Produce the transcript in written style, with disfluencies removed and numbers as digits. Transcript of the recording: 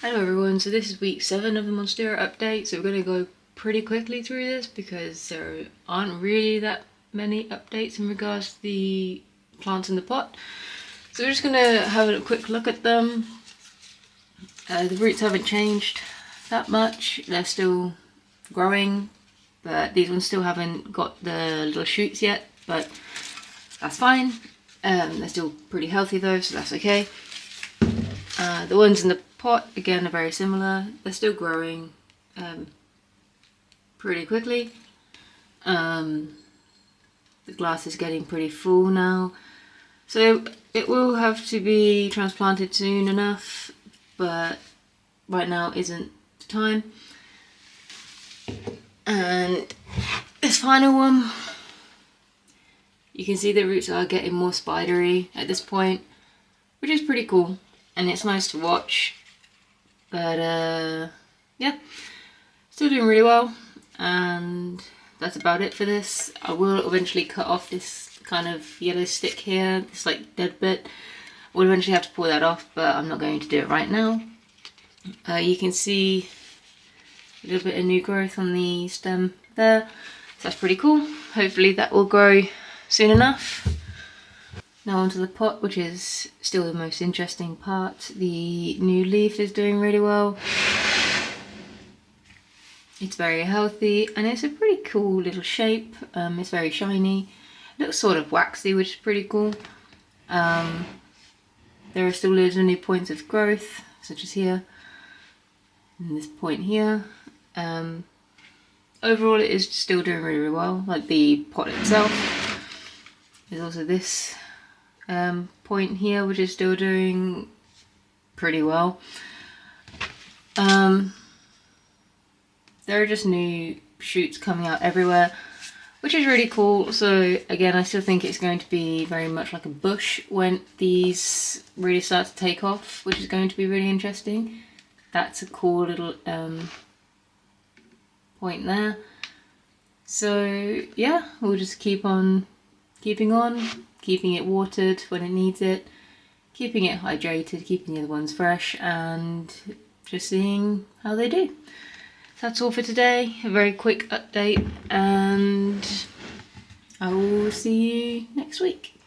Hello everyone, so this is week 7 of the Monstera update, so we're going to go pretty quickly through this because there aren't really that many updates in regards to the plants in the pot. So we're just going to have a quick look at them. The roots haven't changed that much, they're still growing, but these ones still haven't got the little shoots yet, but that's fine. They're still pretty healthy though, so that's okay. The ones in the pot, again, are very similar. They're still growing pretty quickly. The glass is getting pretty full now. So it will have to be transplanted soon enough, but right now isn't the time. And this final one, you can see the roots are getting more spidery at this point, which is pretty cool. And it's nice to watch, but yeah, still doing really well, and that's about it for this. I will eventually cut off this kind of yellow stick here, this like dead bit. I will eventually have to pull that off, but I'm not going to do it right now. You can see a little bit of new growth on the stem there, so that's pretty cool. Hopefully that will grow soon enough. Now onto the pot, which is still the most interesting part. The new leaf is doing really well. It's very healthy and it's a pretty cool little shape. It's very shiny. It looks sort of waxy, which is pretty cool. There are still loads of new points of growth, such as here and this point here. Overall it is still doing really, really well, like the pot itself. There's also this point here, which is still doing pretty well. There are just new shoots coming out everywhere, which is really cool. So again, I still think it's going to be very much like a bush when these really start to take off, which is going to be really interesting. That's a cool little point there. So yeah, we'll just keep on keeping it watered when it needs it, keeping it hydrated, keeping the other ones fresh, and just seeing how they do. That's all for today, a very quick update, and I will see you next week.